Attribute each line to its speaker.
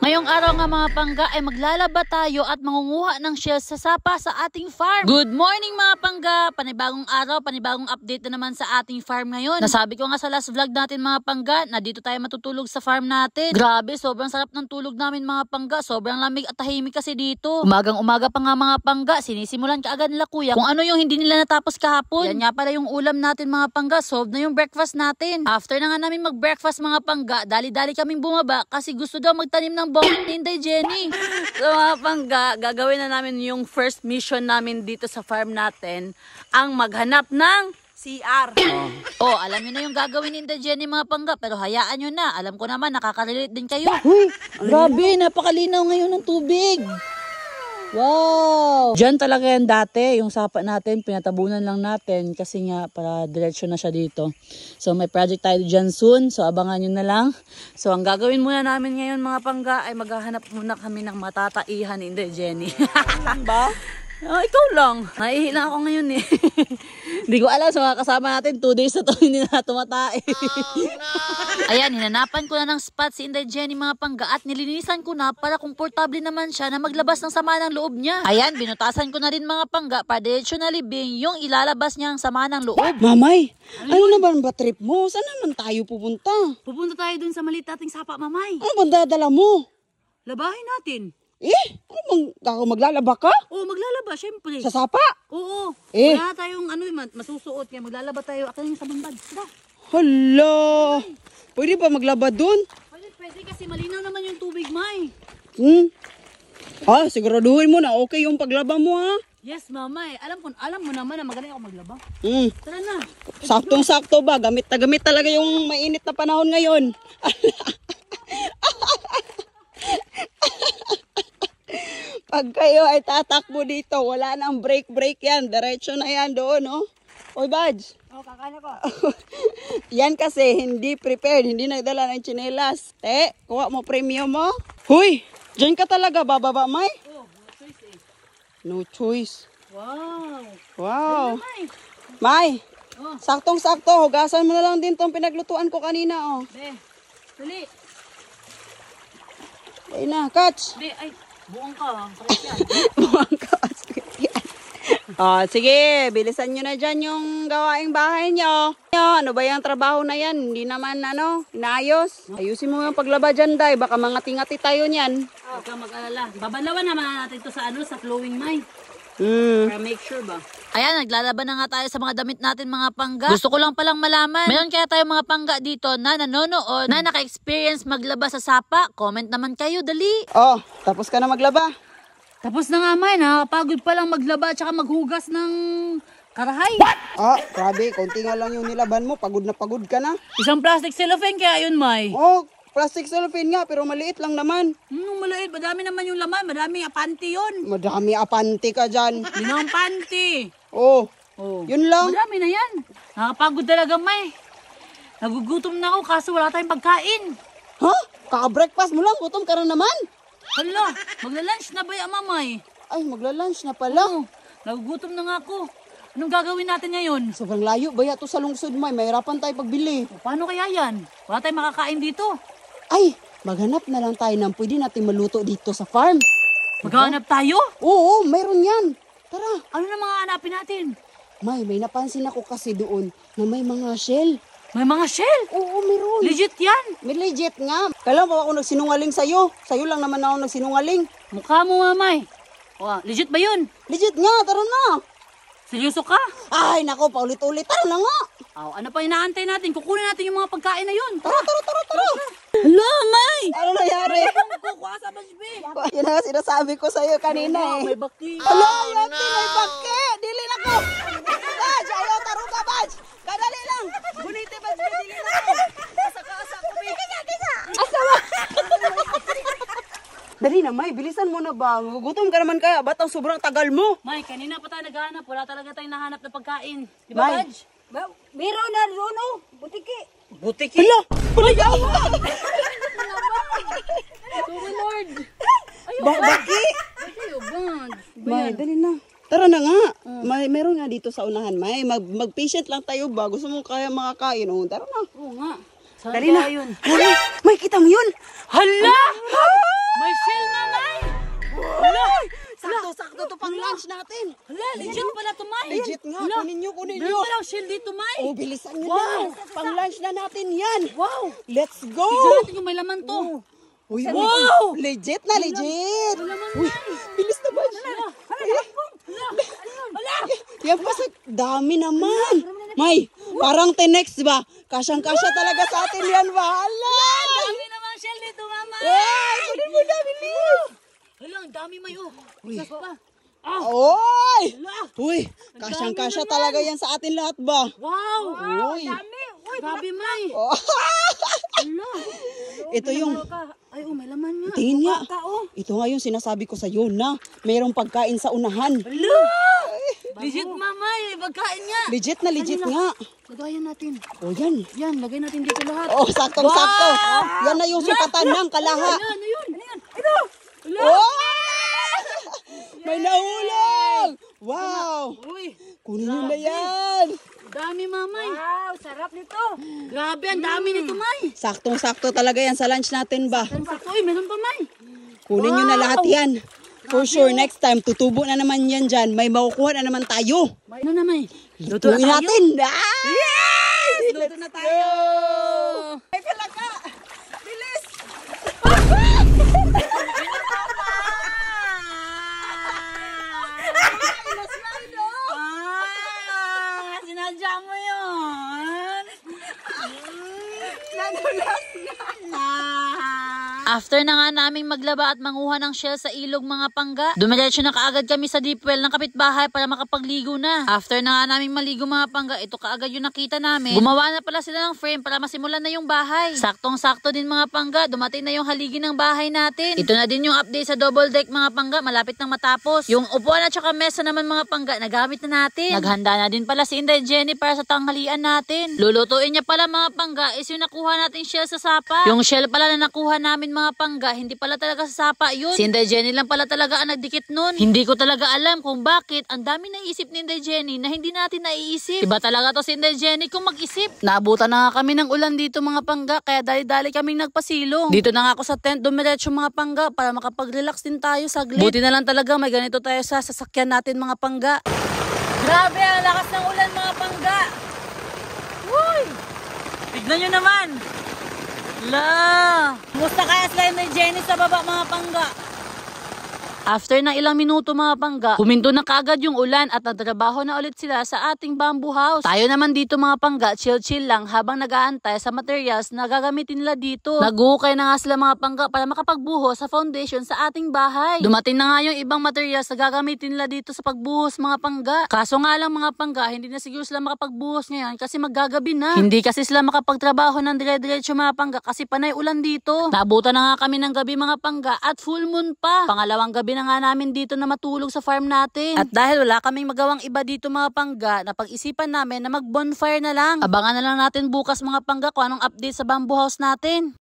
Speaker 1: Ngayong araw nga mga pangga ay maglalaba tayo at mangunguha ng shells sa sapa sa ating farm. Good morning mga pangga! Panibagong araw, panibagong update na naman sa ating farm ngayon. Nasabi ko nga sa last vlog natin mga pangga na dito tayo matutulog sa farm natin. Grabe, sobrang sarap ng tulog namin mga pangga. Sobrang lamig at tahimik kasi dito. Umagang umaga pa nga mga pangga, sinisimulan kaagad nila kuya kung ano yung hindi nila natapos kahapon. Yan nga pala yung ulam natin mga pangga, solve na yung breakfast natin. After na nga namin mag-breakfast mga pangga, dali-dali kaming bumaba kasi gusto daw magtanim ng bongit ni Inday Jenny. So mga pangga, gagawin na namin yung first mission namin dito sa farm natin, ang maghanap ng CR. Oh, alam nyo na yung gagawin ni Inday Jenny mga pangga, pero hayaan nyo na. Alam ko naman, nakaka-relate din kayo. Uy, grabe, napakalinaw ngayon ng tubig. Wow! Diyan talaga yan dati, yung sapa natin, pinatabunan lang natin kasi nga para diretsyo na siya dito. So may project tayo dyan soon, so abangan nyo na lang. So ang gagawin muna namin ngayon mga pangga ay maghahanap muna kami ng matataihan ni Inday Jenny. Ba? Oh, ikaw lang. Naihilang ako ngayon eh. Hindi ko alam sa mga kasama natin, 2 days na to hindi na tumatay. Oh, no. Ayan, hinanapan ko na ng spot si Inday Jenny mga pangga at nilinisan ko na para komportable naman siya na maglabas ng sama ng loob niya. Ayan, binutasan ko na rin mga pangga para diretso na libing yung ilalabas niya ang sama ng loob.
Speaker 2: Mamay, ano naman ba trip mo? Saan naman tayo pupunta?
Speaker 1: Pupunta tayo dun sa maliit nating sapa, mamay.
Speaker 2: Ano bang dadala mo?
Speaker 1: Labahin natin.
Speaker 2: Ano bang ako maglalaba ka?
Speaker 1: Oo, maglalaba, syempre.
Speaker 2: Sa sapa?
Speaker 1: Oo. Wala tayong masusuot kaya maglalaba tayo. Ako yung sa bambad.
Speaker 2: Hala. Pwede ba maglaba dun?
Speaker 1: Pwede kasi malinaw naman yung tubig, May.
Speaker 2: Siguraduhin mo na okay yung paglaba mo ha.
Speaker 1: Yes, mamay. Alam mo naman na magaling ako maglaba. Tara na.
Speaker 2: Saktong-sakto ba? Gamit na gamit talaga yung mainit na panahon ngayon. Pag kayo ay tatakbo dito, wala nang break yan. Diretso na yan doon, no? Oy, Badge.
Speaker 1: Kakala ko.
Speaker 2: Yan kasi hindi prepared, hindi nagdala ng tsinelas. Kuha mo premium mo. Huy, dyan ka talaga bababa, May?
Speaker 1: No choice eh.
Speaker 2: No choice.
Speaker 1: Wow.
Speaker 2: May, saktong-sakto, hugasan mo na lang din tong pinaglutuan ko kanina, oh.
Speaker 1: Dali.
Speaker 2: Ayun na, catch.
Speaker 1: Buong ka.
Speaker 2: Buong ka. Sige, bilisan nyo na dyan yung gawaing bahay nyo. Ano ba yung trabaho na yan? Hindi naman, inaayos. Ayusin mo yung paglaba dyan, Day. Baka mangati-ngati tayo niyan.
Speaker 1: Huwag kang mag-alala. Babalawan naman natin to sa flowing May. Para make sure ba? Ayan, naglalaban na nga tayo sa mga damit natin mga pangga. Gusto ko lang palang malaman, meron kaya tayo mga pangga dito na nanonood, na naka-experience maglaba sa sapa? Comment naman kayo, dali.
Speaker 2: Tapos ka na maglaba?
Speaker 1: Tapos na nga May, nakapagod pa lang maglaba at saka maghugas ng karahay.
Speaker 2: Grabe, konti nga lang yung nilaban mo. Pagod na pagod ka na.
Speaker 1: Isang plastic cellophane kaya yun, May.
Speaker 2: Plastic cellophane nga, pero maliit lang naman.
Speaker 1: Maliit, madami naman yung laman, madami apanti yun.
Speaker 2: Madami apanti ka dyan.
Speaker 1: Yun ang panty.
Speaker 2: Yun lang.
Speaker 1: Madami na yan. Nakapagod talaga, May. Nagugutom na ako kaso wala tayong pagkain.
Speaker 2: Kaka-breakfast mo lang, gutom ka na naman.
Speaker 1: Hala, magla-lunch na ba yung mamay?
Speaker 2: Ay, magla-lunch na pala.
Speaker 1: Nagugutom na nga ako. Anong gagawin natin ngayon?
Speaker 2: Sobrang layo ba to sa lungsod, May? Mahirapan tayo pagbili.
Speaker 1: Paano kaya yan? Wala tayong makakain dito.
Speaker 2: Ay, maghanap na lang tayo ng pwede natin maluto dito sa farm.
Speaker 1: Maghanap tayo?
Speaker 2: Oo, mayroon yan. Tara.
Speaker 1: Ano na mga hanapin natin?
Speaker 2: May napansin ako kasi doon na may mga shell.
Speaker 1: May mga shell?
Speaker 2: Oo, meron.
Speaker 1: Legit yan?
Speaker 2: May legit nga. Kailan ba ako nagsinungaling sa'yo? Sa'yo lang naman ako nagsinungaling.
Speaker 1: Mukha mo, mamay. Legit ba yun?
Speaker 2: Legit nga, tara na.
Speaker 1: Seryoso ka?
Speaker 2: Ay, nako, paulit-ulit. Tara na nga.
Speaker 1: Ano pa inaantay natin? Kukunin natin yung mga pagkain na yun.
Speaker 2: Tara.
Speaker 1: Hala, May!
Speaker 2: Ano nangyari?
Speaker 1: Kukuha sa basbi.
Speaker 2: Yan ang sinasabi ko sa'yo kanina eh.
Speaker 1: May baki.
Speaker 2: Hala, yati, may baki. Dili na ko. Badge, ayaw, taro ka, Badge. Kadali lang. Gunite, Badge, dili na ko. Asa ko, Kisa. Asa ba? Dali na, May. Bilisan mo na ba? Gutom ka naman kaya. Ba't ang sobrang tagal mo?
Speaker 1: May, kanina pa tayo naghahanap. Wala talaga tayong nahanap na pagkain. Di ba, Badge?
Speaker 2: Meron na doon, butiki.
Speaker 1: Butiki?
Speaker 2: Hala! Hala!
Speaker 1: Sorry, Lord.
Speaker 2: Baki! May, dali na. Tara na nga. Meron nga dito sa unahan, May. Mag-patient lang tayo ba? Gusto mo kaya makakain? Tara na.
Speaker 1: Oo nga.
Speaker 2: Dali na. May, kita mo yun?
Speaker 1: Hala!
Speaker 2: nyo, kunin
Speaker 1: Meron
Speaker 2: nyo.
Speaker 1: pa lang shell dito, May.
Speaker 2: Oh, bilisan nyo
Speaker 1: Wow.
Speaker 2: na. Pang-lunch na natin yan.
Speaker 1: Wow.
Speaker 2: Let's go.
Speaker 1: Tignan natin yung may laman to.
Speaker 2: Uy,
Speaker 1: Wow.
Speaker 2: legit na, legit. Uy, bilis na ba? Yan pa sa dami naman. May, parang tenex ba? Kasyang-kasya talaga sa atin yan, bahala.
Speaker 1: Dami namang shell dito, Mama.
Speaker 2: Ay, kunin mo na, bilis.
Speaker 1: Hala, ang dami, May. Oh.
Speaker 2: Uy.
Speaker 1: Sas pa.
Speaker 2: Oy!
Speaker 1: Hala.
Speaker 2: Uy, kasyang-kasya talaga yan sa atin lahat ba?
Speaker 1: Wow.
Speaker 2: Uy.
Speaker 1: Grabe, May.
Speaker 2: Oh.
Speaker 1: Hala.
Speaker 2: Ito yung,
Speaker 1: Ay, oh, may laman nga.
Speaker 2: tingin nga.
Speaker 1: Oh.
Speaker 2: Ito nga yung sinasabi ko sa iyo na mayroong pagkain sa unahan.
Speaker 1: Hala. Legit, Mama. Pagkain nga.
Speaker 2: Legit na legit nga.
Speaker 1: Lagayan natin.
Speaker 2: O yan.
Speaker 1: Yan, lagay natin dito lahat.
Speaker 2: Oh, saktong-sakto. Yan na yung sukatan ng kalaha.
Speaker 1: Ano yun? Ito. Hala.
Speaker 2: Oh! May nahulog! Wow!
Speaker 1: Uy.
Speaker 2: Kunin nyo na yan.
Speaker 1: Dami, Mamay. Wow, sarap nito. Grabe, ang dami nito, May.
Speaker 2: Saktong-sakto talaga yan sa lunch natin ba?
Speaker 1: Sakto, meron pa, May.
Speaker 2: Kunin nyo na lahat yan. For sure, next time, tutubo na naman yan dyan. May makukuha na naman tayo.
Speaker 1: Ano na, May?
Speaker 2: Lutuin natin. Ah!
Speaker 1: Yes! Luto na tayo.
Speaker 2: Ay, palaka! Bilis!
Speaker 1: Sinadya mo yun. After na nga naming maglaba at manguha ng shell sa ilog mga pangga, dumiretso na kaagad kami sa deep well ng kapitbahay para makapagligo na. After na nga naming maligo mga pangga, ito kaagad yung nakita namin. Gumawa na pala sila ng frame para masimulan na yung bahay. Saktong-sakto din mga pangga, dumating na yung haligi ng bahay natin. Ito na din yung update sa double deck mga pangga, malapit nang matapos. Yung upuan at saka mesa naman mga pangga, nagamit na natin. Naghanda na din pala si Inday Jenny para sa tanghalian natin. Lulutuin niya pala mga pangga is yung nakuha nating shell sa sapa. Yung shell pala na nakuha namin mga pangga, hindi pala talaga sa sapa yun. Si Inday Jenny lang pala talaga ang nagdikit nun. Hindi ko talaga alam kung bakit ang dami naisip ni Inday Jenny na hindi natin naiisip. Iba talaga to si Inday Jenny kung mag-isip. Naabutan na nga kami ng ulan dito mga pangga, kaya dali-dali kaming nagpasilong. Dito na nga ako sa tent, dumiretso mga pangga para makapag-relax din tayo saglit. Buti na lang talaga may ganito tayo sa sasakyan natin mga pangga. Grabe ang lakas ng ulan mga pangga. Uy! Tignan nyo naman. La! Musta kaya sila ni Jenny sa baba mga pangga? After ng ilang minuto mga pangga, huminto na kaagad yung ulan at nagtrabaho na ulit sila sa ating bamboo house. Tayo naman dito mga pangga, chill-chill lang habang nag-aantay sa materials na gagamitin nila dito. Nag-uukay na nga sila mga pangga para makapagbuhos sa foundation sa ating bahay. Dumating na nga yung ibang materials na gagamitin nila dito sa pagbuhos mga pangga. Kaso nga lang mga pangga, hindi na siguro sila makapagbuhos ngayon kasi maggagabi na. Hindi kasi sila makapagtrabaho ng dire-diretso mga pangga kasi panay ulan dito. Nabutan na nga kami ng gabi mga pangga at full moon pa. Pangalawang gabi na nga namin dito na matulog sa farm natin. At dahil wala kaming magawang iba dito mga pangga, napag-isipan namin na mag-bonfire na lang. Abangan na lang natin bukas mga pangga kung anong update sa bamboo house natin.